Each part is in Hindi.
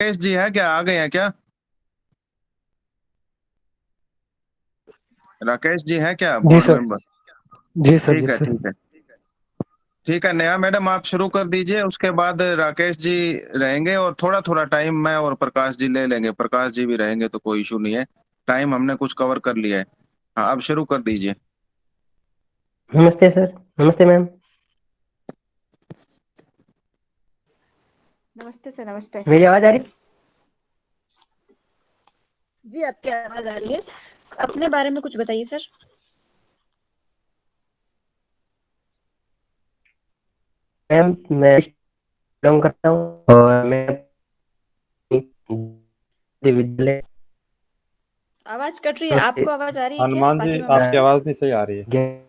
राकेश जी है क्या? आ गए हैं क्या? राकेश जी हैं क्या जी बोर्ड सर। मेंबर? जी सर। जी ठीक है, सर। ठीक है। ठीक है, नया मैडम आप शुरू कर दीजिए, उसके बाद राकेश जी रहेंगे और थोड़ा थोड़ा टाइम मैं और प्रकाश जी ले लेंगे। प्रकाश जी भी रहेंगे तो कोई इशू नहीं है। टाइम हमने कुछ कवर कर लिया है। हाँ, अब शुरू कर दीजिए। नमस्ते सर। नमस्ते मैम। नमस्ते सर, नमस्ते। मेरी आवाज आ रही? जी, आपकी आवाज आ रही है। अपने बारे में कुछ बताइए सर। मैम मैं बिलोंग करता हूँ और मैं अपनी विद्यालय आवाज कट रही है, से आपको आवाज आ रही है क्या हनुमान जी, बाकी मेंबर्स आपकी को? आवाज़ नहीं सही आ रही है। ज्ञान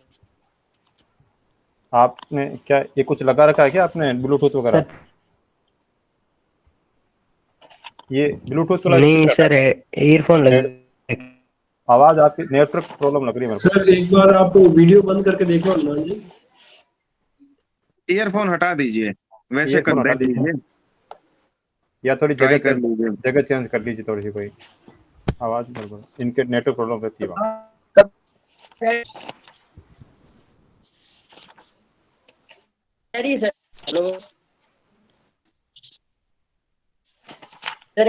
आपने क्या ये कुछ लगा रखा है क्या आपने ब्लूटूथ वगैरह? सर। ये ब्लूटूथ वाला नहीं स्पीकर सर, ईयरफोन है। लगे। आवाज़ आपकी नेटवर्क प्रॉब्लम लग रही है मेरे को। सर एक बार आप वीडियो बंद करके देखो हनुमान जी। ईयरफोन हटा दीजिए, वैसे कर ईयरफोन हटा देख लीजिए लीजिए। या थोड़ी ट्राई कर लीजिए। जगह चेंज कर लीजिए थोड़ी सी कोई। आवाज़ गड़बड़, इनके नेटवर्क प्रॉब्लम रहती है वहाँ। Sir hello sir.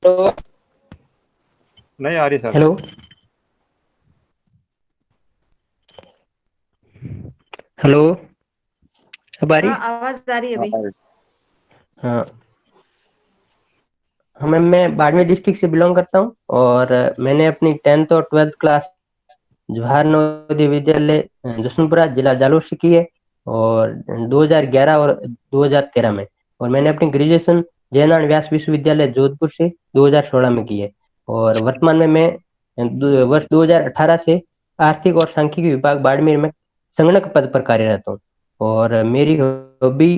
हेलो नहीं आ रही सर। हेलो। हेलो। अब आ रही? हाँ, आवाज आ रही है अभी। हाँ, हाँ। हाँ मैम, मैं बाड़मेर डिस्ट्रिक्ट से बिलोंग करता हूँ और मैंने अपनी 10th और 12th क्लास जवाहर नवोदय विद्यालय जशनपुरा जिला जालोर से की है। और 2011 और 2013 में। और मैंने अपनी ग्रेजुएशन जयनारायण व्यास विश्वविद्यालय जोधपुर से 2016 में की है। और वर्तमान में मैं वर्ष 2018 से आर्थिक और सांख्यिकी विभाग बाड़मेर में संगणक पद पर कार्यरत हूँ। और मेरी हॉबी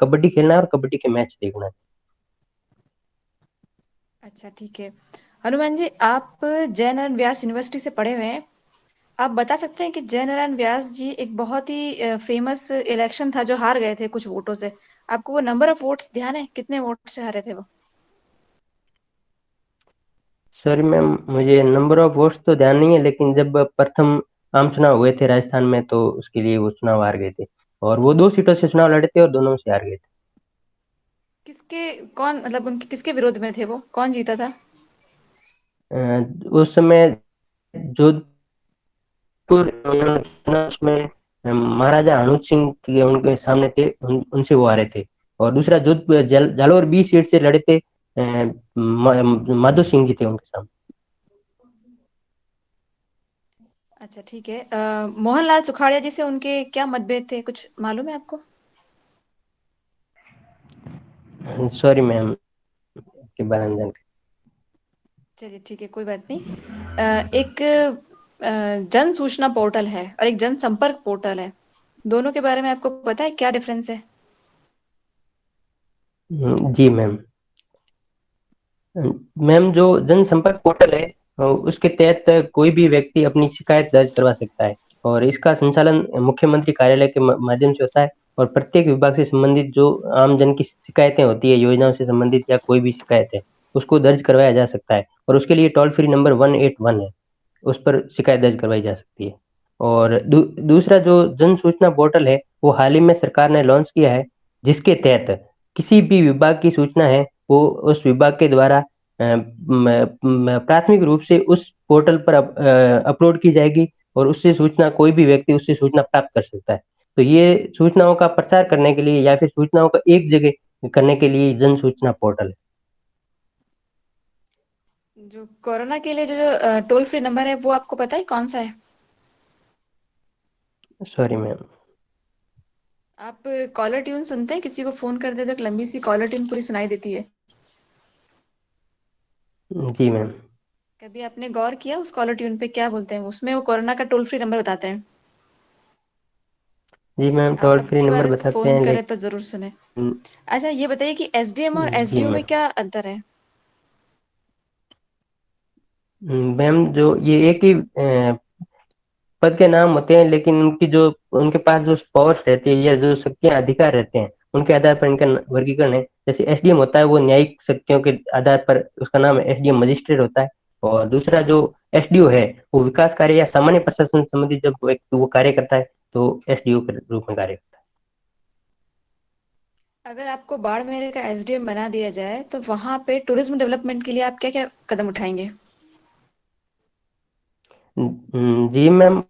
कबड्डी खेलना और कबड्डी के मैच देखना है। अच्छा, ठीक है। हनुमान जी, आप जयनारायण व्यास यूनिवर्सिटी से पढ़े हुए हैं। आप बता सकते हैं कि जयनारायण व्यास जी एक बहुत ही फेमस इलेक्शन था जो हार गए थे कुछ वोटों से। आपको वो नंबर ऑफ वोट्स ध्यान है, कितने वोट से हारे थे वो? सॉरी मैम, मुझे नंबर ऑफ वोट्स तो ध्यान नहीं है, लेकिन जब प्रथम आम चुनाव हुए थे राजस्थान में तो उसके लिए वो चुनाव हार गए थे। और वो 2 सीटों से चुनाव लड़े थे और दोनों से हार गए थे। किसके कौन मतलब उनके किसके विरोध में थे, वो कौन जीता था? उस समय जोधपुर उन्होंने चुना, उसमें महाराजा हनुज सिंह के उनके सामने थे, उनसे वो हारे थे। और दूसरा जोधपुर जालोर बी सीट से लड़े थे, माधो सिंह जी थे उनके सामने। अच्छा, ठीक है। मोहनलाल सुखाड़िया जी से उनके क्या मतभेद थे, कुछ मालूम है आपको? सॉरी मैम, के बारे में जानकारी। चलिए, ठीक है, कोई बात नहीं। एक जन सूचना पोर्टल है और एक जनसंपर्क पोर्टल है। दोनों के बारे में आपको पता है क्या डिफरेंस है? जी मैम। मैम, जो जनसंपर्क पोर्टल है उसके तहत कोई भी व्यक्ति अपनी शिकायत दर्ज करवा सकता है। और इसका संचालन मुख्यमंत्री कार्यालय के माध्यम से होता है। और प्रत्येक विभाग से संबंधित जो आम जन की शिकायतें होती है, योजनाओं से संबंधित या कोई भी शिकायत है, उसको दर्ज करवाया जा सकता है। और उसके लिए टोल फ्री नंबर 181 है, उस पर शिकायत दर्ज करवाई जा सकती है। और दूसरा जो जन सूचना पोर्टल है वो हाल ही में सरकार ने लॉन्च किया है, जिसके तहत किसी भी विभाग की सूचना है वो उस विभाग के द्वारा प्राथमिक रूप से उस पोर्टल पर अपलोड की जाएगी। और उससे सूचना कोई भी व्यक्ति उससे सूचना प्राप्त कर सकता है। तो ये सूचनाओं का प्रचार करने के लिए या फिर सूचनाओं का एक जगह करने के लिए जन सूचना पोर्टल जो कोरोना के लिए जो टोल फ्री नंबर है वो आपको पता है कौन सा है? है। Sorry ma'am. आप कॉलर ट्यून सुनते हैं, किसी को फोन कर देते तो एक लंबी सी कॉलर ट्यून पूरी सुनाई देती है। जी मैम। कभी आपने गौर किया उस कॉलर ट्यून पे क्या बोलते हैं? उसमें वो कोरोना का टोल फ्री नंबर बताते हैं। जी मैम, आप टोल अब फ्री की नंबर बार बताते फोन हैं करें लेकिन। तो जरूर सुने। अच्छा, ये बताइए कि एसडीएम और जी एसडीओ में मैम। क्या अंतर है? मैम, जो ये एक ही पद के नाम होते हैं, लेकिन उनकी जो उनके पास जो पावर्स रहती है या जो शक्तियां अधिकार रहते हैं उनके आधार पर इनका वर्गीकरण है। जैसे एसडीएम होता है वो न्यायिक शक्तियों के आधार पर, उसका नाम एसडीएम मजिस्ट्रेट होता है। और दूसरा जो एसडीओ है वो विकास कार्य या सामान्य प्रशासन संबंधी जब वो कार्य करता है तो एसडीओ के रूप में कार्य करता अगर आपको बाड़मेर का एसडीएम बना दिया जाए तो वहां पे टूरिज्म डेवलपमेंट के लिए आप क्या क्या कदम उठाएंगे? है। जी मैम,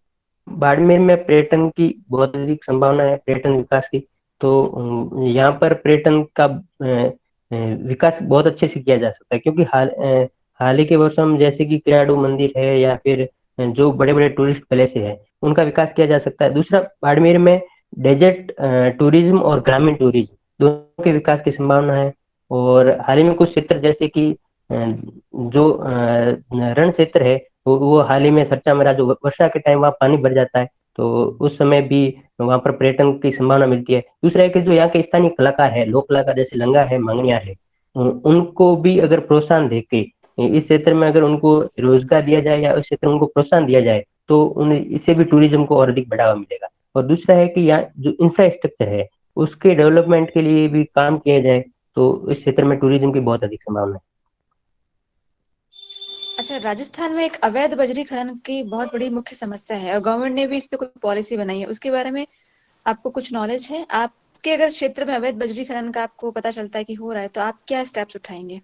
बाड़मेर में पर्यटन की बहुत अधिक संभावना है, पर्यटन विकास की। तो यहाँ पर पर्यटन का विकास बहुत अच्छे से किया जा सकता है, क्योंकि हाल ही के वर्षों में जैसे कि किराडू मंदिर है या फिर जो बड़े बड़े टूरिस्ट प्लेस है उनका विकास किया जा सकता है। दूसरा, बाड़मेर में डेजर्ट टूरिज्म और ग्रामीण टूरिज्म दोनों के विकास की संभावना है। और हाल ही में कुछ क्षेत्र जैसे कि जो रण क्षेत्र है वो हाल ही में सर्चा मेरा जो वर्षा के टाइम वहाँ पानी भर जाता है, तो उस समय भी वहाँ पर पर्यटन की संभावना मिलती है। दूसरा है कि जो यहाँ के स्थानीय कलाकार है, लोक कलाकार जैसे लंगा है, मांगनिया है, उनको भी अगर प्रोत्साहन देके इस क्षेत्र में अगर उनको रोजगार दिया जाए या उस क्षेत्र में उनको प्रोत्साहन दिया जाए तो उन्हें इससे भी टूरिज्म को और अधिक बढ़ावा मिलेगा। और दूसरा है कि यहाँ जो इंफ्रास्ट्रक्चर है उसके डेवलपमेंट के लिए भी काम किया जाए तो इस क्षेत्र में टूरिज्म की बहुत अधिक संभावना है। अच्छा, राजस्थान में एक अवैध बजरी खनन की बहुत बड़ी मुख्य समस्या है और गवर्नमेंट ने भी इस पे कोई पॉलिसी बनाई है, उसके बारे में आपको कुछ नॉलेज है? आपके अगर क्षेत्र में अवैध बजरी खनन का आपको पता चलता है कि हो रहा है तो आप क्या स्टेप्स उठाएंगे?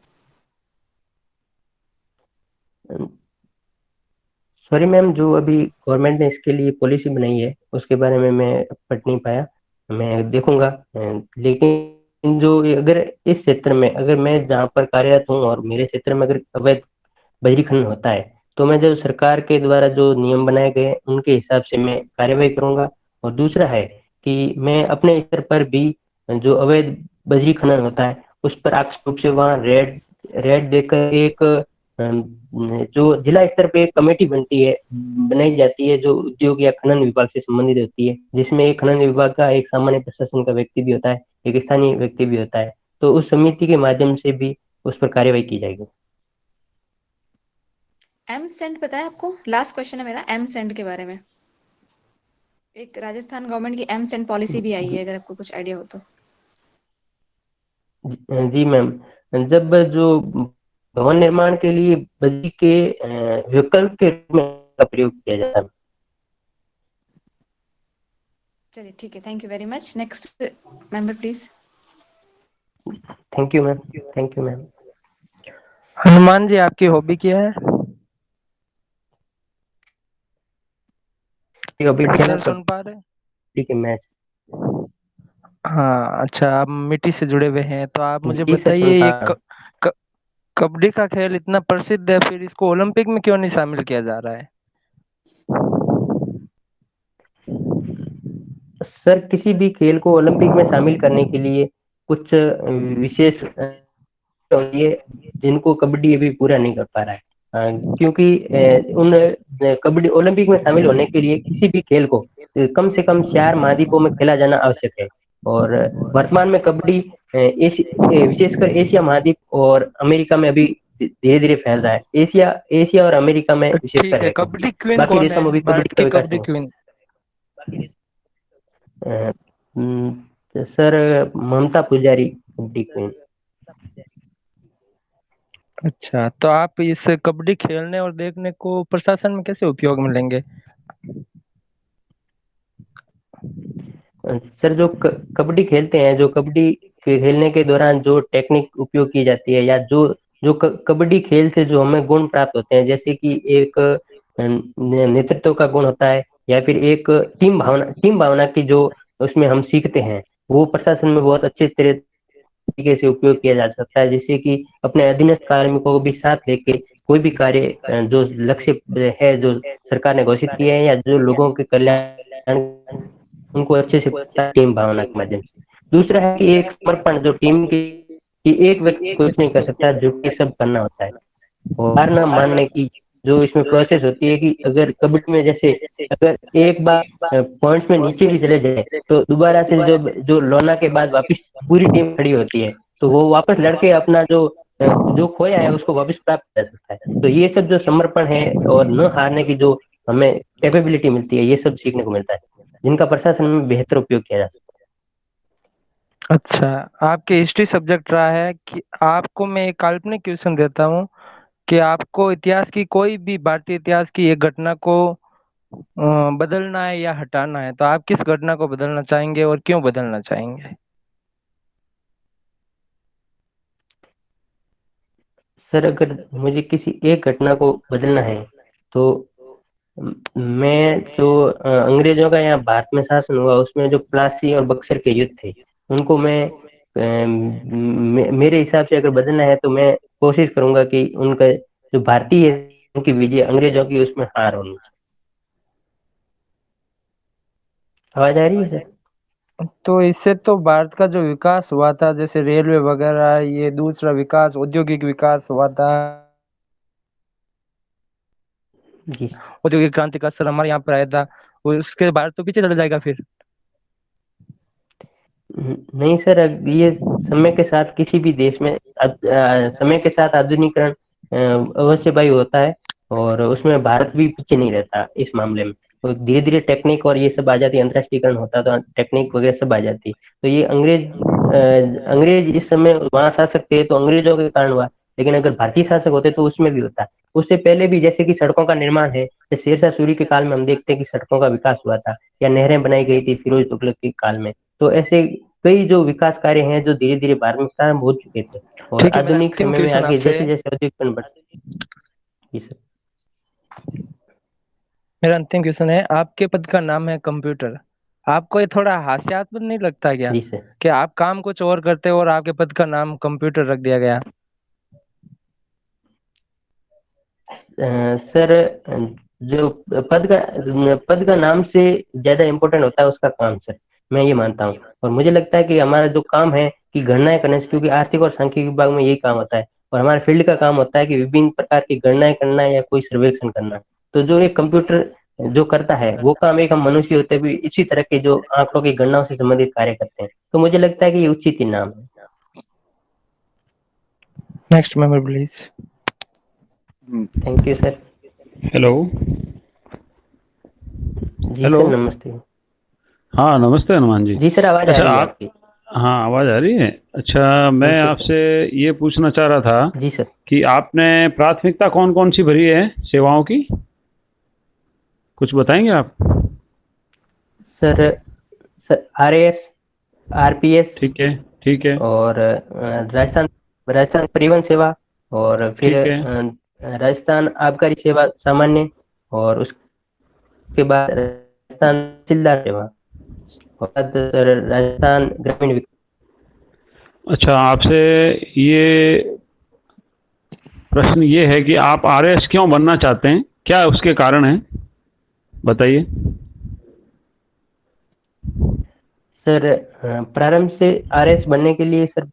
सॉरी मैम, जो अभी गवर्नमेंट ने इसके लिए पॉलिसी बनाई है उसके बारे में मैं पढ़ नहीं पाया, मैं देखूंगा। लेकिन जो अगर इस क्षेत्र में अगर मैं जहाँ पर कार्यरत हूँ और मेरे क्षेत्र में अगर अवैध बजरी खनन होता है तो मैं जो सरकार के द्वारा जो नियम बनाए गए हैं उनके हिसाब से मैं कार्यवाही करूंगा। और दूसरा है कि मैं अपने स्तर पर भी जो अवैध बजरी खनन होता है उस पर आकस्मिक रूप से वहाँ रेड रेड देकर एक जो जिला स्तर पे एक कमेटी बनती है, बनाई जाती है जो उद्योग या खनन विभाग से संबंधित होती है, जिसमें एक खनन विभाग का एक सामान्य प्रशासन का व्यक्ति भी होता है, एक स्थानीय व्यक्ति भी होता है। तो उस समिति के माध्यम से भी उस पर कार्यवाही की जाएगी। एम सेंड पता है आपको? लास्ट क्वेश्चन है मेरा एम सेंड के बारे में। एक राजस्थान गवर्नमेंट की एम सेंड पॉलिसी भी आई है, अगर आपको कुछ आइडिया हो तो। जी मैम, जब जो भवन निर्माण के लिए बजरी के विकल्प के रूप में का प्रयोग किया जाता है। चलिए ठीक है, thank you very much. Next member please. Thank you ma'am, thank you ma'am. Hanuman ji, आपकी हॉबी क्या है? अभी सर सुन पा रहे हैं? ठीक है मैच। हाँ अच्छा, आप मिट्टी से जुड़े हुए हैं तो आप मुझे जी सर, सुन बताइए, पा ये रहा हूँ। कबड्डी का खेल इतना प्रसिद्ध है, फिर इसको ओलंपिक में क्यों नहीं शामिल किया जा रहा है? सर, किसी भी खेल को ओलंपिक में शामिल करने के लिए कुछ विशेष होती है जिनको कबड्डी अभी पूरा नहीं कर पा रहा है। क्योंकि उन कबड्डी ओलंपिक में शामिल होने के लिए किसी भी खेल को कम से कम 4 महाद्वीपों में खेला जाना आवश्यक है। और वर्तमान में कबड्डी विशेषकर एशिया महाद्वीप और अमेरिका में अभी धीरे धीरे फैल रहा है। एशिया एशिया और अमेरिका में ठीक विशेषकर है, है कबड्डी। कबड्डी क्वीन बाकी कौन देशों है? में भी भारत कबड्डी का की विकास कबड्डी नहीं क्वीन? है। सर, ममता पुजारी कबड्डी क्वीन। अच्छा, तो आप इस कबड्डी खेलने और देखने को प्रशासन में कैसे उपयोग में लेंगे? सर, जो कबड्डी खेलते हैं, जो कबड्डी खेलने के दौरान जो टेक्निक उपयोग की जाती है या जो जो कबड्डी खेल से जो हमें गुण प्राप्त होते हैं, जैसे कि एक नेतृत्व का गुण होता है या फिर एक टीम भावना की जो उसमें हम सीखते हैं, वो प्रशासन में बहुत अच्छे तरीके से उपयोग किया जा सकता है, जिससे कि अपने अधीनस्थ कार्मिकों को भी साथ लेके कोई भी कार्य जो लक्ष्य है जो सरकार ने घोषित किए हैं या जो लोगों के कल्याण उनको अच्छे से टीम भावना के माध्यम से। दूसरा है कि एक समर्पण, जो टीम की कि एक व्यक्ति कुछ नहीं कर सकता, जुट के सब करना होता है। और हार ना मानने की जो इसमें प्रोसेस होती है कि अगर कबड्डी में जैसे अगर एक बार पॉइंट्स में नीचे भी चले जाए तो दोबारा से जो जो लोना के बाद वापस पूरी टीम खड़ी होती है, तो वो वापस लड़के अपना जो खोया है उसको वापस प्राप्त कर सकता है। तो ये सब जो समर्पण है और न हारने की जो हमें कैपेबिलिटी मिलती है, ये सब सीखने को मिलता है, जिनका प्रशासन में बेहतर उपयोग किया जा सकता अच्छा, आपके हिस्ट्री सब्जेक्ट रहा है कि आपको मैं एक काल्पनिक क्वेश्चन देता हूँ कि आपको इतिहास की कोई भी भारतीय इतिहास की एक घटना को बदलना है या हटाना है, तो आप किस घटना को बदलना चाहेंगे और क्यों बदलना चाहेंगे? सर अगर मुझे किसी एक घटना को बदलना है तो मैं जो अंग्रेजों का यहाँ भारत में शासन हुआ उसमें जो प्लासी और बक्सर के युद्ध थे उनको मैं मेरे हिसाब से अगर बदलना है तो मैं कोशिश करूंगा कि उनका जो भारतीय उनकी विजय अंग्रेजों की उसमें हार होनी चाहिए। आवाज आ रही है सर? तो इससे तो भारत का जो विकास हुआ था, जैसे रेलवे वगैरह, ये दूसरा विकास औद्योगिक विकास हुआ था, जी औद्योगिक क्रांति का असर हमारे यहाँ पर आया था, और उसके भारत तो पीछे चला जाएगा फिर। नहीं सर, ये समय के साथ किसी भी देश में समय के साथ आधुनिकीकरण अवश्य भाई होता है और उसमें भारत भी पीछे नहीं रहता इस मामले में। तो धीरे धीरे टेक्निक और ये सब आ जाती है, अंतरराष्ट्रीयकरण होता है तो टेक्निक वगैरह सब आ जाती है। तो ये अंग्रेज इस समय वहां शासक थे तो अंग्रेजों के कारण हुआ, लेकिन अगर भारतीय शासक होते तो उसमें भी होता। उससे पहले भी जैसे कि सड़कों का निर्माण है, जैसे शेरशाह सूरी के काल में हम देखते हैं कि सड़कों का विकास हुआ था या नहरें बनाई गई थी फिरोज तुगलक के काल में। तो ऐसे कई जो विकास कार्य हैं जो धीरे धीरे भारत में प्रारंभ हो चुके थे और ठीक है, मेरा आधुनिक अंतिम समय में क्वेश्चन आगे आपसे जैसे जैसे औद्योगिकरण बढ़। जी सर। मेरा अंतिम क्वेश्चन है, आपके पद का नाम है कंप्यूटर। आपको ये थोड़ा हास्यास्पद नहीं लगता क्या जी सर। कि आप काम कुछ और करते हो और आपके पद का नाम कंप्यूटर रख दिया गया? सर जो पद का नाम से ज्यादा इम्पोर्टेंट होता है उसका काम सर, मैं ये मानता हूँ। और मुझे लगता है कि हमारा जो काम है कि गणनाएं करने से, क्योंकि आर्थिक और सांख्यिकी विभाग में यही काम होता है और हमारे फील्ड का काम होता है कि विभिन्न प्रकार की गणनाएं करना या कोई सर्वेक्षण करना। तो जो एक कंप्यूटर जो करता है वो काम एक हम मनुष्य होते हुए इसी तरह के जो आंकड़ों की गणनाओं से संबंधित कार्य करते हैं, तो मुझे लगता है कि ये उचित ही नाम है। Next member please. Thank you sir. Hello. जी हेलो। सर नमस्ते। हाँ नमस्ते हनुमान जी। जी सर आवाज आ अच्छा रही है आप, आपकी? हाँ आवाज़ आ रही है। अच्छा मैं बिल्कुल सर। आपसे ये पूछना चाह रहा था जी सर। कि आपने प्राथमिकता कौन कौन सी भरी है सेवाओं की, कुछ बताएंगे आप? सर सर RAS, RPS ठीक है। ठीक है। और राजस्थान राजस्थान परिवहन सेवा और फिर ठीक है। राजस्थान आबकारी सेवा सामान्य और उसके बाद राजस्थान तहसीलदार सेवा और बाद सर राजस्थान ग्रामीण विकास। अच्छा आपसे ये प्रश्न ये है कि आप आरएस क्यों बनना चाहते हैं, क्या उसके कारण हैं, बताइए। सर प्रारंभ से RS बनने के लिए सर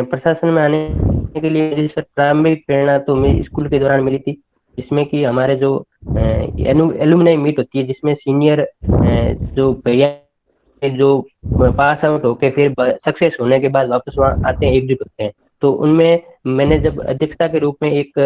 प्रशासन में आने के लिए मुझे सर प्रारंभिक प्रेरणा तो मेरी स्कूल के दौरान मिली थी, जिसमें कि हमारे जो एलुमनाई मीट होती है जिसमें सीनियर जो भैया जो पास आउट होके फिर सक्सेस होने के बाद वापस वहाँ आते हैं, एकजुट होते हैं। तो उनमें मैंने जब अध्यक्षता के रूप में एक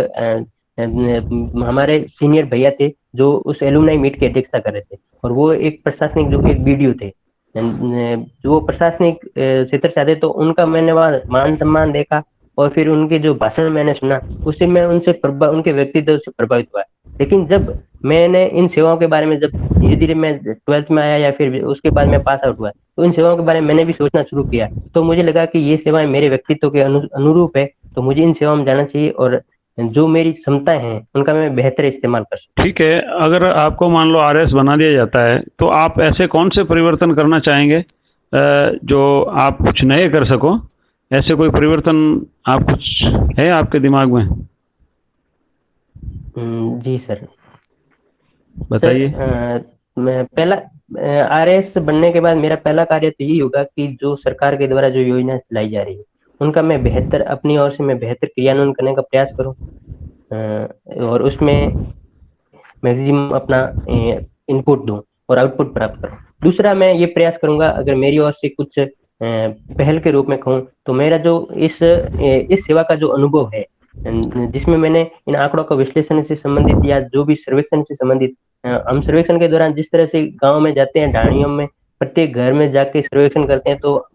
हमारे सीनियर भैया थे जो उस एलुमनाई मीट की अध्यक्षता कर रहे थे और वो एक प्रशासनिक जो एक वीडियो थे जो वो प्रशासनिक क्षेत्र से आते, तो उनका मैंने वहाँ मान सम्मान देखा और फिर उनके जो भाषण मैंने सुना उससे मैं उनके व्यक्तित्व से प्रभावित हुआ। लेकिन जब मैंने इन सेवाओं के बारे में जब धीरे धीरे मैं 12th में आया या फिर उसके बाद मैं पास आउट हुआ तो इन सेवाओं के बारे में मैंने भी सोचना शुरू किया, तो मुझे लगा कि ये सेवाएं मेरे व्यक्तित्व के अनुरूप है, तो मुझे इन सेवाओं में जाना चाहिए और जो मेरी क्षमताएं हैं उनका मैं बेहतर इस्तेमाल कर सकूं। ठीक है, अगर आपको मान लो आरएस बना दिया जाता है तो आप ऐसे कौन से परिवर्तन करना चाहेंगे जो आप कुछ नए कर सको, ऐसे कोई परिवर्तन आप कुछ है आपके दिमाग में? जी सर। सर बताइए। मैं पहला RS बनने के बाद मेरा पहला कार्य तो यही होगा कि जो सरकार के द्वारा जो योजना चलाई जा रही है उनका मैं बेहतर अपनी ओर से मैं बेहतर क्रियान्वयन करने का प्रयास करूं और उसमें मैक्सिमम अपना इनपुट दूं और आउटपुट प्राप्त करूं। दूसरा मैं ये प्रयास करूंगा अगर मेरी ओर से कुछ पहल के रूप में कहूँ तो मेरा जो इस सेवा का जो अनुभव है जिसमें मैंने इन आंकड़ों का विश्लेषण से संबंधित या जो भी सर्वेक्षण से संबंधित हम सर्वेक्षण के दौरान जिस तरह से गांव में जाते हैं ढाणियों में प्रत्येक घर में जाके सर्वेक्षण करते हैं, तो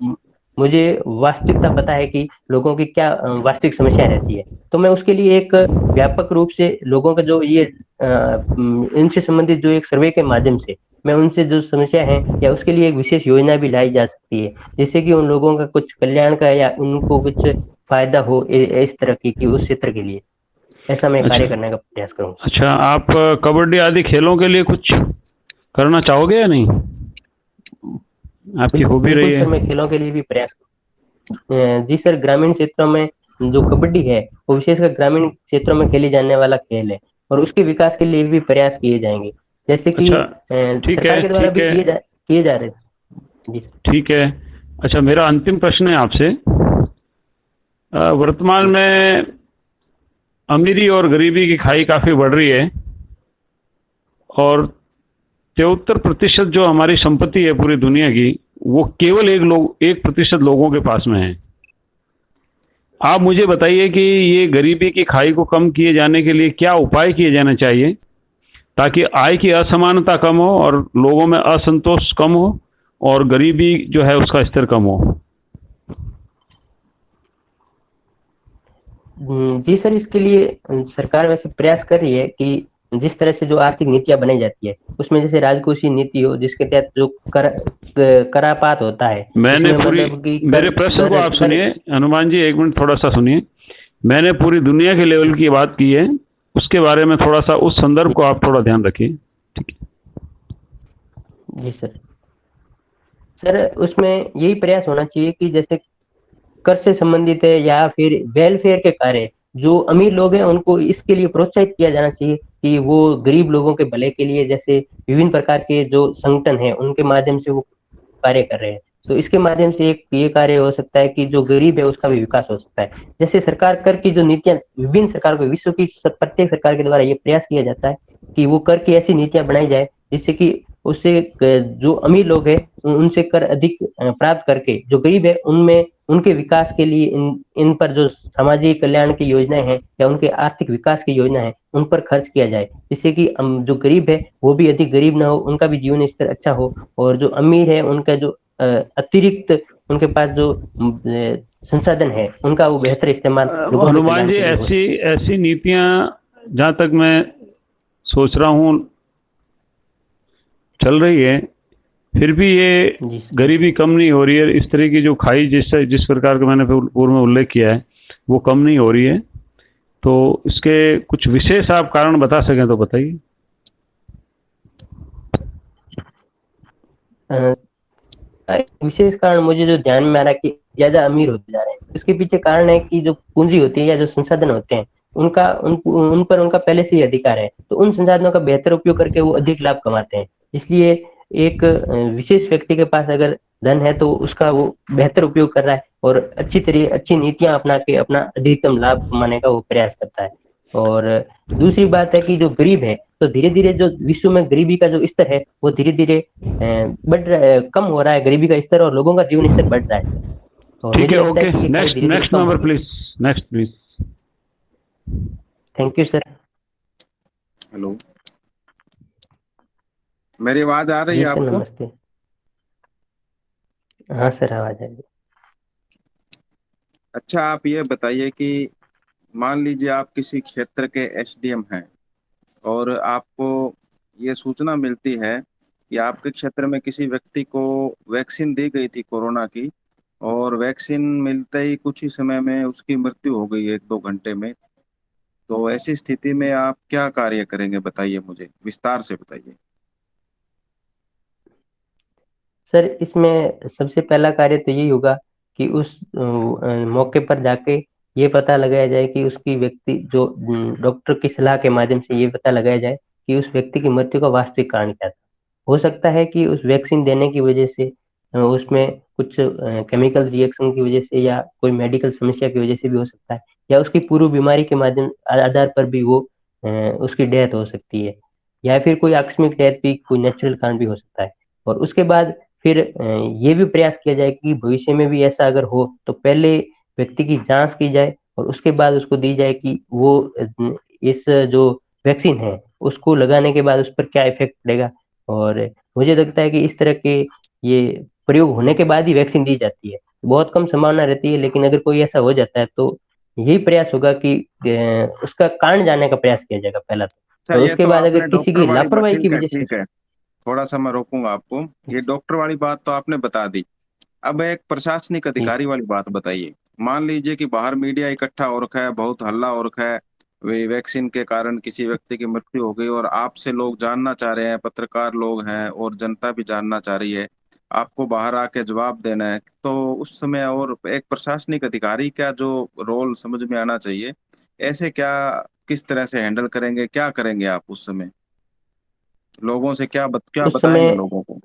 मुझे वास्तविकता पता है कि लोगों की क्या वास्तविक समस्या रहती है। तो मैं उसके लिए एक व्यापक रूप से लोगों का जो ये इनसे संबंधित जो एक सर्वे के माध्यम से मैं उनसे जो समस्या है या उसके लिए एक विशेष योजना भी लाई जा सकती है, जिससे कि उन लोगों का कुछ कल्याण का या उनको कुछ फायदा हो इस तरह की उस क्षेत्र के लिए। ऐसा मैं कार्य अच्छा करने का प्रयास करूंगा। अच्छा, आप कबड्डी आदि खेलों के लिए कुछ करना चाहोगे या नहीं? आपकी हॉबी रही बिल्कुल है। सर, मैं खेलों के लिए भी प्रयास जी सर, ग्रामीण क्षेत्रों में जो कबड्डी है वो विशेषकर ग्रामीण क्षेत्रों में खेली जाने वाला खेल है और उसके विकास के लिए भी प्रयास किए जाएंगे, जैसे कि अच्छा, ठीक है सरकार के द्वारा ठीक भी है किए जा रहे हैं। जी सर। ठीक है। अच्छा, मेरा अंतिम प्रश्न है आपसे। वर्तमान में अमीरी और गरीबी की खाई काफ़ी बढ़ रही है और 73% जो हमारी संपत्ति है पूरी दुनिया की, वो केवल 1% लोगों के पास में है। आप मुझे बताइए कि ये गरीबी की खाई को कम किए जाने के लिए क्या उपाय किए जाने चाहिए ताकि आय की असमानता कम हो और लोगों में असंतोष कम हो और गरीबी जो है उसका स्तर कम हो। जी सर, इसके लिए सरकार वैसे प्रयास कर रही है कि जिस तरह से जो आर्थिक नीतियां बनाई जाती है उसमें जैसे राजकोषीय नीति हो जिसके तहत जो करापात होता है, मैंने इसमें पूरी मतलब कि मेरे प्रश्न को आप सुनिए हनुमान जी, एक मिनट थोड़ा सा सुनिए। मैंने पूरी दुनिया के लेवल की बात की है, उसके बारे में थोड़ा सा उस संदर्भ को आप थोड़ा ध्यान रखिए। ठीक है। जी सर। सर, उसमें यही प्रयास होना चाहिए कि जैसे कर से संबंधित है या फिर वेलफेयर के कार्य, जो अमीर लोग हैं उनको इसके लिए प्रोत्साहित किया जाना चाहिए कि वो गरीब लोगों के भले के लिए जैसे विभिन्न प्रकार के जो संगठन है उनके माध्यम से वो कार्य कर रहे हैं। तो इसके माध्यम से एक ये कार्य हो सकता है कि जो गरीब है उसका भी विकास हो सकता है। जैसे सरकार कर की जो नीतियां विभिन्न सरकार को विश्व की प्रत्येक सरकार के द्वारा ये प्रयास किया जाता है कि वो कर की ऐसी नीतियां बनाई जाए जिससे कि उससे जो अमीर लोग हैं उनसे कर अधिक प्राप्त करके जो गरीब है उनमें उनके विकास के लिए इन पर जो सामाजिक कल्याण की योजनाएं हैं या उनके आर्थिक विकास की योजना है उन पर खर्च किया जाए, जिससे कि जो गरीब है वो भी अधिक गरीब ना हो, उनका भी जीवन स्तर अच्छा हो और जो अमीर है उनका जो अतिरिक्त उनके पास जो संसाधन है उनका वो बेहतर इस्तेमाल लोगों के हनुमान कल्याण जी, के लिए हो ऐसी ऐसी नीतियां जहाँ तक मैं सोच रहा हूँ चल रही है, फिर भी ये जी सर। गरीबी कम नहीं हो रही है। इस तरह की जो खाई जिस प्रकार का मैंने पूर्व में उल्लेख किया है वो कम नहीं हो रही है। तो इसके कुछ विशेष आप कारण बता सकें तो बताइए। विशेष कारण मुझे जो ध्यान में आ रहा है कि ज्यादा अमीर होते जा रहे हैं, इसके पीछे कारण है कि जो पूंजी होती है या जो संसाधन होते हैं उन पर उनका पहले से ही अधिकार है, तो उन संसाधनों का बेहतर उपयोग करके वो अधिक लाभ कमाते हैं। इसलिए एक विशेष व्यक्ति के पास अगर धन है तो उसका वो बेहतर उपयोग कर रहा है और अच्छी नीतियां अपना के अपना अधिकतम लाभ कमाने का वो प्रयास करता है। और दूसरी बात है कि जो गरीब है तो धीरे धीरे जो विश्व में गरीबी का जो स्तर है वो धीरे धीरे कम हो रहा है गरीबी का स्तर और लोगों का जीवन स्तर बढ़ रहा है। तो ठीक मुझे है, लगता ओके। है कि ये नेक्स्ट धीरे धीरे नेक्स्ट कम मेंबर होगी। Please. Next please. Thank you sir. Hello, मेरी आवाज आ रही जी है सर, आपको? नमस्ते। हाँ सर, आवाज आ रही है। अच्छा, आप ये बताइए कि मान लीजिए आप किसी क्षेत्र के एसडीएम हैं और आपको ये सूचना मिलती है कि आपके क्षेत्र में किसी व्यक्ति को वैक्सीन दी गई थी कोरोना की और वैक्सीन मिलते ही कुछ ही समय में उसकी मृत्यु हो गई 1-2 घंटे में। तो ऐसी स्थिति में आप क्या कार्य करेंगे, बताइए, मुझे विस्तार से बताइए। सर, इसमें सबसे पहला कार्य तो यही होगा कि उस मौके पर जाके ये पता लगाया जाए कि उसकी व्यक्ति जो डॉक्टर की सलाह के माध्यम से ये पता लगाया जाए कि उस व्यक्ति की मृत्यु का वास्तविक कारण क्या था। हो सकता है कि उस वैक्सीन देने की वजह से उसमें कुछ केमिकल रिएक्शन की वजह से या कोई मेडिकल समस्या की वजह से भी हो सकता है, या उसकी पूर्व बीमारी के माध्यम आधार पर भी वो उसकी डेथ हो सकती है, या फिर कोई आकस्मिक डेथ भी कोई नेचुरल कारण भी हो सकता है। और उसके बाद फिर ये भी प्रयास किया जाए कि भविष्य में भी ऐसा अगर हो तो पहले व्यक्ति की जांच की जाए और उसके बाद उसको दी जाए कि वो इस जो वैक्सीन है उसको लगाने के बाद उस पर क्या इफेक्ट पड़ेगा। और मुझे लगता है कि इस तरह के ये प्रयोग होने के बाद ही वैक्सीन दी जाती है। बहुत कम संभावना रहती है, लेकिन अगर कोई ऐसा हो जाता है तो यही प्रयास होगा कि उसका कारण जानने का प्रयास किया जाएगा पहला तो, अच्छा, और ये उसके तो बाद अगर आपने किसी डॉक्टर की वाली बात, लापरवाही की ठीक है वजह से। ठीक है, थोड़ा सा मैं रोकूंगा आपको। ये डॉक्टर वाली बात तो आपने बता दी। अब एक प्रशासनिक जी अधिकारी वाली बात बताइए। मान लीजिए कि बाहर मीडिया इकट्ठा हो रखा है, बहुत हल्ला हो रखा है, वे वैक्सीन के कारण किसी व्यक्ति की मृत्यु हो गई, और आपसे लोग जानना चाह रहे हैं, पत्रकार लोग हैं और जनता भी जानना चाह रही है, आपको बाहर आके जवाब देना है, तो उस समय और एक प्रशासनिक अधिकारी का जो रोल समझ में आना चाहिए, ऐसे क्या, किस तरह से हैंडल करेंगे, क्या करेंगे आप उस समय? लोगों से क्या उस बताएंगे समय लोगों को?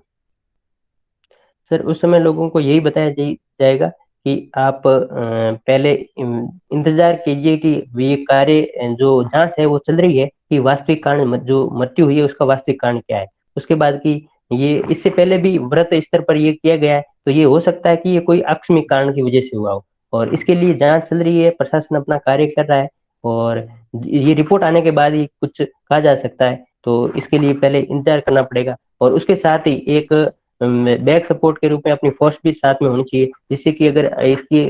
सर उस समय लोगों को यही बताया जाएगा कि आप पहले इंतजार कीजिए कि ये कार्य जो जांच है वो चल रही है कि वास्तविक कारण जो मृत्यु हुई है उसका वास्तविक कारण क्या है। उसके बाद कि ये इससे पहले भी वृहत स्तर पर ये किया गया है, तो ये हो सकता है कि ये कोई आकस्मिक कारण की वजह से हुआ हो, और इसके लिए जांच चल रही है, प्रशासन अपना कार्य कर रहा है, और ये रिपोर्ट आने के बाद ही कुछ कहा जा सकता है। तो इसके लिए पहले इंतजार करना पड़ेगा, और उसके साथ ही एक बैक सपोर्ट के रूप में अपनी फोर्स भी साथ में होनी चाहिए, जिससे कि अगर इसके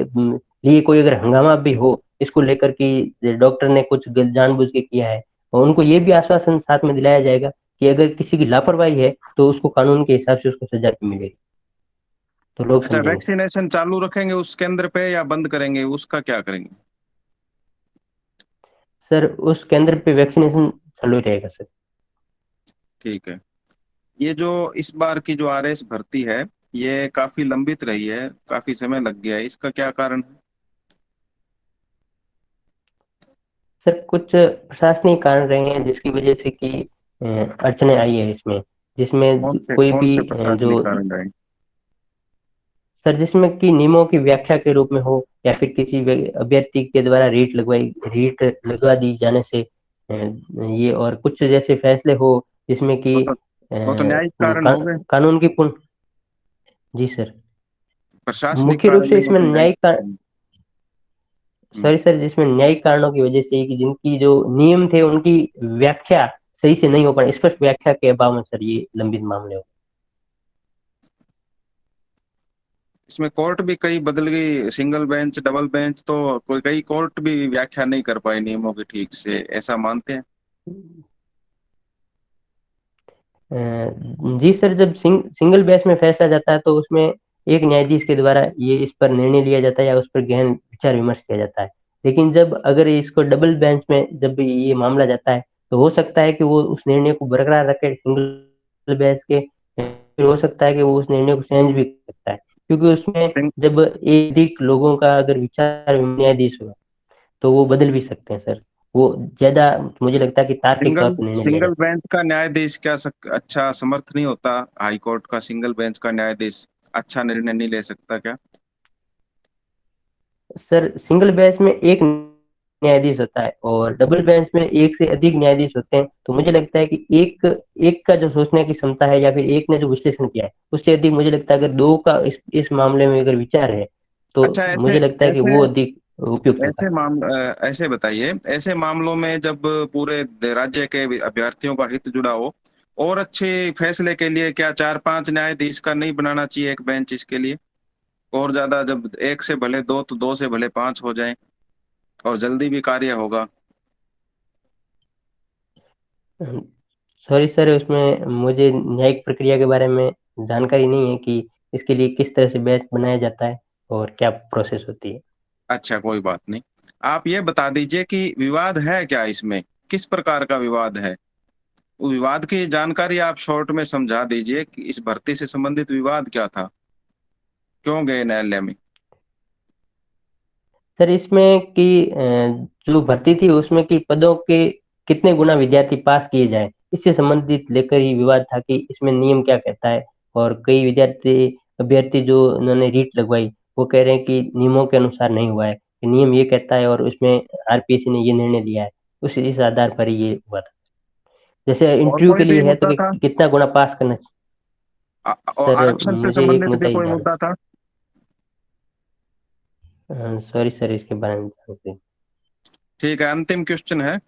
लिए कोई अगर हंगामा भी हो इसको लेकर कि डॉक्टर ने कुछ जानबूझ के किया है, और उनको ये भी आश्वासन साथ में दिलाया जाएगा कि अगर किसी की लापरवाही है तो उसको कानून के हिसाब से उसको सजा भी मिलेगी, तो लोग अच्छा, समझेंगे। वैक्सीनेशन चालू रखेंगे उस केंद्र पे या बंद करेंगे, उसका क्या करेंगे? सर उस केंद्र पे वैक्सीनेशन चालू ही रहेगा सर। ठीक है। ये जो इस बार की जो आरएस भर्ती है, ये काफी लंबित रही है, काफी समय लग गया है, इसका क्या कारण है? सर कुछ प्रशासनिक कारण रहे हैं जिसकी वजह से कि अड़चने आई है इसमें, जिसमें कोई कौन भी से जो प्रशासनिक कारण रहे? सर जिसमें कि नियमों की व्याख्या के रूप में हो, या फिर किसी अभ्यर्थी के द्वारा रीट लगवा दी जाने से ये, और कुछ जैसे फैसले हो जिसमें कि वो तो वो तो न्यायिक कारण हो गए। कानून की पूर्ण। जी सर। प्रशासनिक मुख्य रूप कारण से नहीं, वो इसमें तो न्यायिक। न्यायिक हम्म। सॉरी सर, जिसमें न्यायिक कारणों की वजह से कि जिनकी जो नियम थे उनकी व्याख्या सही से नहीं हो पाई, स्पष्ट व्याख्या के अभाव में सर ये लंबित मामले हो। इसमें कोर्ट भी कई बदल गई, सिंगल बेंच, डबल बेंच, तो कोई कई कोर्ट भी व्याख्या नहीं कर पाए नियमों की ठीक से, ऐसा मानते हैं? जी सर, जब सिंगल बेंच में फैसला जाता है तो उसमें एक न्यायाधीश के द्वारा ये इस पर निर्णय लिया जाता है या उस पर गहन विचार विमर्श किया जाता है। लेकिन जब अगर इसको डबल बेंच में जब ये मामला जाता है तो हो सकता है कि वो उस निर्णय को बरकरार रखे सिंगल बेंच के, फिर हो सकता है कि वो उस निर्णय को चेंज भी कर सकता है, क्योंकि उसमें सिंग, जब एक लोगों का अगर विचार न्यायाधीश होगा तो वो बदल भी सकते हैं सर। वो ज्यादा मुझे लगता है कि तार्किक तौर सिंगल पर निर्णय लिया सिंगल जाता बेंच का न्यायाधीश क्या अच्छा समर्थ नहीं होता? हाई कोर्ट का सिंगल बेंच का न्यायाधीश अच्छा निर्णय नहीं ले सकता क्या? है सर। सिंगल बेंच में एक न्यायाधीश होता है और डबल बेंच में एक से अधिक न्यायाधीश होते हैं, तो मुझे लगता है कि एक एक का जो सोचने की क्षमता है या फिर एक ने जो विश्लेषण किया है उससे अधिक मुझे लगता है अगर दो का इस मामले में अगर विचार है तो अच्छा, ऐसे मुझे लगता है कि ऐसे वो अधिक उपयुक्त होता ऐसे ऐसे बताइए, ऐसे मामलों में जब पूरे राज्य के अभ्यर्थियों का हित जुड़ा हो, और अच्छे फैसले के लिए क्या 4-5 न्यायाधीश का नहीं बनाना चाहिए एक बेंच इसके लिए? और ज्यादा, जब एक से भले दो तो दो से भले 5 हो जाएं, और जल्दी भी कार्य होगा। है। सॉरी सर, उसमें मुझे न्यायिक प्रक्रिया के बारे में जानकारी नहीं है कि इसके लिए किस तरह से बैच बनाया जाता है और क्या प्रोसेस होती है। अच्छा, कोई बात नहीं। आप ये बता दीजिए कि विवाद है क्या इसमें, किस प्रकार का विवाद है? वो विवाद की जानकारी आप शॉर्ट में समझा दीजिए कि इस भर्ती से संबंधित विवाद क्या था, क्यों गए न्यायालय में? सर इसमें कि जो भर्ती थी उसमें कि पदों के कितने गुना विद्यार्थी पास किए जाए, इससे संबंधित लेकर ही विवाद था कि इसमें नियम क्या कहता है। और कई विद्यार्थी अभ्यर्थी जो उन्होंने रीट लगवाई वो कह रहे हैं कि नियमों के अनुसार नहीं हुआ है, कि नियम ये कहता है और उसमें आरपीएससी ने ये निर्णय लिया है, उस इस आधार पर ये हुआ था। जैसे और इंटरव्यू कोई के भी लिए है तो मुद्दा कि था? कितना गुना पास करना चाहिए। और सर आरक्षण से मुझे एक संबंधित भी मुद्दा ही कोई याद मुद्दा था? है। सॉरी सर, इसके बारे में जानते हैं। ठीक है, अंतिम क्वेश्चन है।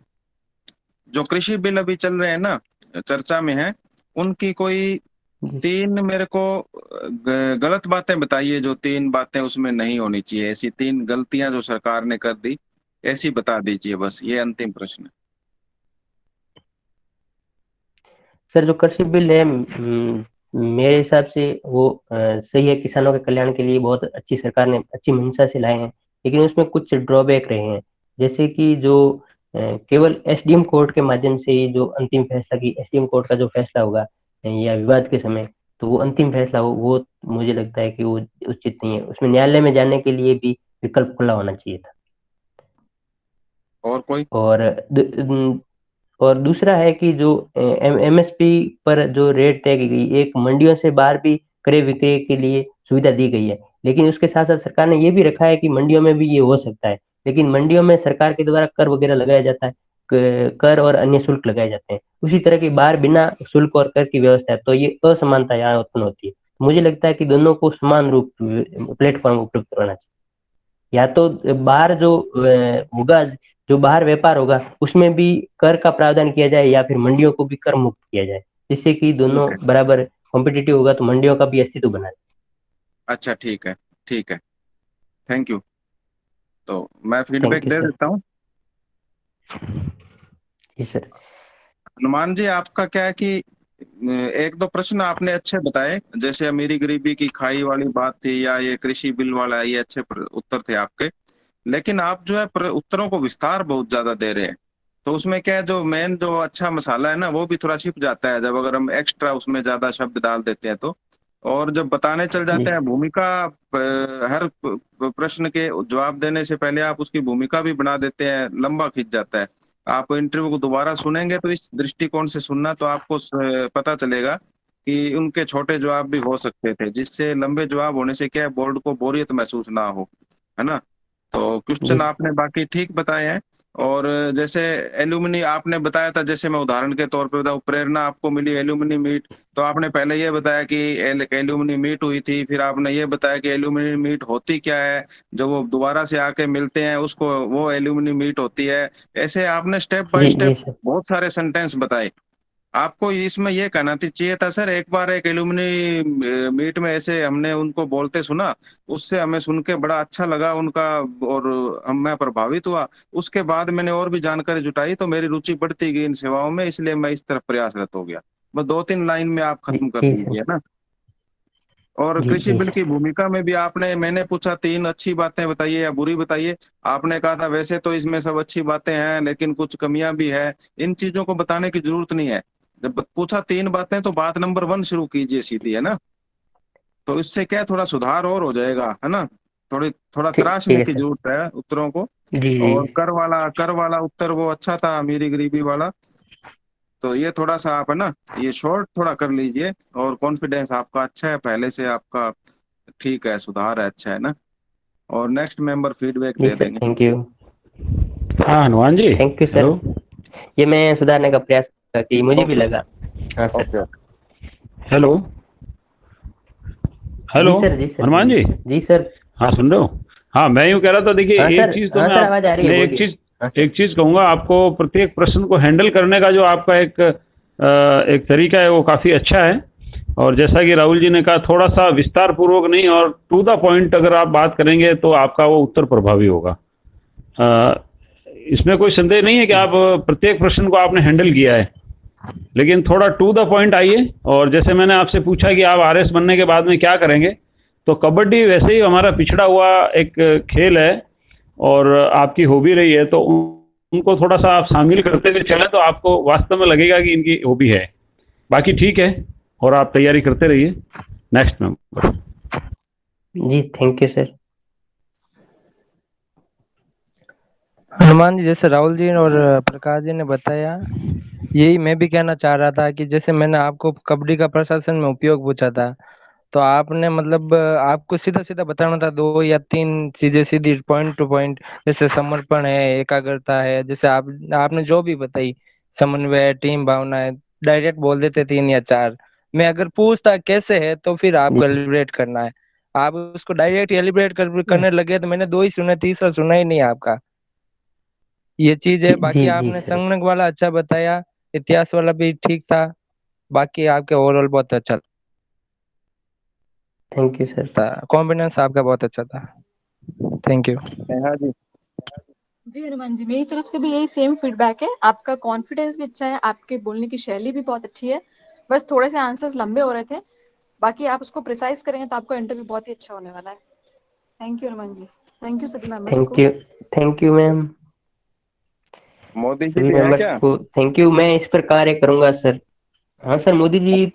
जो कृषि बिल अभी चल रहे हैं ना, चर्चा में है, उनकी कोई जी। 3 मेरे को गलत बातें बताइए, जो 3 बातें उसमें नहीं होनी चाहिए, ऐसी 3 गलतियां जो सरकार ने कर दी, ऐसी बता दीजिए बस, ये अंतिम प्रश्न है। सर जो कृषि बिल है मेरे हिसाब से वो सही है, किसानों के कल्याण के लिए बहुत अच्छी, सरकार ने अच्छी मंशा से लाए हैं, लेकिन उसमें कुछ ड्रॉबैक रहे हैं। जैसे कि जो केवल एसडीएम कोर्ट के माध्यम से ही जो अंतिम फैसला, की एसडीएम कोर्ट का जो फैसला होगा या विवाद के समय, तो वो अंतिम फैसला हो, वो मुझे लगता है कि वो उचित नहीं है। उसमें न्यायालय में जाने के लिए भी विकल्प खुला होना चाहिए था। और कोई? और और दूसरा है कि जो एमएसपी पर जो रेट तय की गई, एक मंडियों से बाहर भी क्रय विक्रय के लिए सुविधा दी गई है, लेकिन उसके साथ साथ सरकार ने ये भी रखा है कि मंडियों में भी ये हो सकता है, लेकिन मंडियों में सरकार के द्वारा कर वगैरह लगाया जाता है, कर और अन्य शुल्क लगाए जाते हैं। उसी तरह की बाहर बिना शुल्क और कर की व्यवस्था है, तो ये असमानता यहाँ उत्पन्न होती है। मुझे लगता है कि दोनों को समान रूप प्लेटफॉर्म उपलब्ध कराना चाहिए। या तो बाहर जो होगा, जो बाहर व्यापार होगा उसमें भी कर का प्रावधान किया जाए, या फिर मंडियों को भी कर मुक्त किया जाए, जिससे कि दोनों ठीक है। बराबर कॉम्पिटिटिव होगा, तो मंडियों का भी अस्तित्व बना रहे। अच्छा, ठीक है, ठीक है। Thank you. तो मैं thank feedback you they sir. देता हूँ। जी सर। हनुमान जी, आपका क्या है कि 1-2 प्रश्न आपने अच्छे बताए, जैसे अमीरी गरीबी की खाई वाली बात थी, या ये कृषि बिल वाला, ये अच्छे उत्तर थे आपके। लेकिन आप जो है उत्तरों को विस्तार बहुत ज्यादा दे रहे हैं, तो उसमें क्या है, जो मेन जो अच्छा मसाला है ना, वो भी थोड़ा छिप जाता है जब अगर हम एक्स्ट्रा उसमें ज्यादा शब्द डाल देते हैं तो। और जब बताने चल जी जाते हैं भूमिका, हर प्रश्न के जवाब देने से पहले आप उसकी भूमिका भी बना देते हैं, लंबा खिंच जाता है। आप इंटरव्यू को दोबारा सुनेंगे तो इस दृष्टिकोण से सुनना, तो आपको पता चलेगा कि उनके छोटे जवाब भी हो सकते थे, जिससे लंबे जवाब होने से क्या है, बोर्ड को बोरियत महसूस ना हो, है ना। तो जी क्वेश्चन आपने बाकी ठीक बताए हैं। और जैसे एल्यूमिनी आपने बताया था, जैसे मैं उदाहरण के तौर पे बताऊं, प्रेरणा आपको मिली एल्यूमिनी मीट, तो आपने पहले ये बताया कि एल्यूमिनी मीट हुई थी, फिर आपने ये बताया कि एल्यूमिनी मीट होती क्या है, जब वो दोबारा से आके मिलते हैं उसको, वो एल्यूमिनी मीट होती है। ऐसे आपने स्टेप बाय जी जी स्टेप सर। बहुत सारे सेंटेंस बताए। आपको इसमें ये कहना चाहिए था सर, एक बार एक एलुमनी मीट में ऐसे हमने उनको बोलते सुना, उससे हमें सुन के बड़ा अच्छा लगा उनका, और हम मैं प्रभावित हुआ। उसके बाद मैंने और भी जानकारी जुटाई, तो मेरी रुचि बढ़ती गई इन सेवाओं में, इसलिए मैं इस तरफ प्रयासरत हो गया। बस 2-3 लाइन में आप जी खत्म कर जी सर। दीजिए ना। और जी कृषि जी बिल की सर। भूमिका में भी आपने, मैंने पूछा 3 अच्छी बातें बताइए या बुरी बताइए, आपने कहा था वैसे तो इसमें सब अच्छी बातें हैं लेकिन कुछ कमियां भी है। इन चीजों को बताने की जरूरत नहीं है। जब पूछा 3 बातें, तो बात नंबर 1 शुरू कीजिए सीधी, है ना। तो इससे क्या है, थोड़ा सुधार और हो जाएगा, है ना। थोड़ा ठीक ठीक तराशने है की सर। जरूरत है उत्तरों को। जी जी और कर वाला उत्तर वो अच्छा था, अमीरी गरीबी वाला। तो ये थोड़ा सा आप, है ना, ये शॉर्ट थोड़ा कर लीजिए। और कॉन्फिडेंस आपका अच्छा है पहले से, आपका ठीक है, सुधार है, अच्छा है ना। और नेक्स्ट मेंबर फीडबैक जी दे सर। देंगे। Thank you. हाँ Hanuman ji. Thank you sir. Hello. ये मैं सुधारने का प्रयास करती, मुझे भी ओके, लगा। हाँ सर। ओके। हेलो। जी हेलो। सर। जी सर हनुमान बोलिए। जी। जी सर। हाँ सुन रहे हो? हाँ मैं यूँ कह रहा था, देखिए हाँ एक सर। चीज़ तो हाँ मैं सर, आप आवाज आ रही है, मैं एक बोलिए। चीज़ हाँ सर। एक चीज़ कहूँगा आपको, प्रत्येक प्रश्न को हैंडल करने का जो आपका एक तरीका है वो काफ़ी अच्छा है। और जैसा कि राहुल जी ने कहा, थोड़ा सा विस्तार पूर्वक नहीं और टू द पॉइंट अगर आप बात करेंगे तो आपका वो उत्तर प्रभावी होगा। अ, इसमें कोई संदेह नहीं है कि आप प्रत्येक प्रश्न को आपने हैंडल किया है, लेकिन थोड़ा टू द पॉइंट आइए। और जैसे मैंने आपसे पूछा कि आप आरएस बनने के बाद में क्या करेंगे, तो कबड्डी वैसे ही हमारा पिछड़ा हुआ एक खेल है और आपकी हॉबी रही है, तो उनको थोड़ा सा आप शामिल करते हुए चलें तो आपको वास्तव में लगेगा कि इनकी हॉबी है। बाकी ठीक है, और आप तैयारी करते रहिए। Next member. जी thank you sir. Hanuman ji, जैसे राहुल जी और प्रकाश जी ने बताया, यही मैं भी कहना चाह रहा था कि जैसे मैंने आपको कबड्डी का प्रशासन में उपयोग पूछा था, तो आपने मतलब आपको सीधा सीधा बताना था, 2 या 3 चीजें सीधी पॉइंट टू पॉइंट, जैसे समर्पण है, एकाग्रता है, जैसे आपने जो भी बताई, समन्वय, टीम भावना है, डायरेक्ट बोल देते 3 या 4। मैं अगर पूछता कैसे है, तो फिर जी आपको एलिब्रेट करना है। आप उसको डायरेक्ट एलिब्रेट करने लगे तो मैंने 2 ही सुने, तीसरा सुना ही नहीं आपका। ये चीज है। जी बाकी जी आपने सर। संगणक वाला अच्छा बताया, इतिहास वाला भी ठीक था। बाकी आपके ओवरऑल बहुत अच्छा था। Thank you sir. था, कॉन्फिडेंस आपका बहुत अच्छा था। Thank you. नेहा जी जी हनुमान जी, मेरी तरफ से भी यही सेम फीडबैक है। आपका कॉन्फिडेंस भी अच्छा है, आपके बोलने की शैली भी बहुत अच्छी है, बस थोड़े से आंसर्स लंबे हो रहे थे। बाकी आप उसको प्रिसाइज करेंगे तो आपका इंटरव्यू बहुत ही अच्छा होने वाला है। Thank you Hanuman ji, thank you सभी मेंबर्स को। Thank you ma'am. Modi ji सभी भी हैं मेंबर्स क्या? को थैंक यू। मैं इस पर कार्य करूंगा सर। हाँ सर, मोदी जी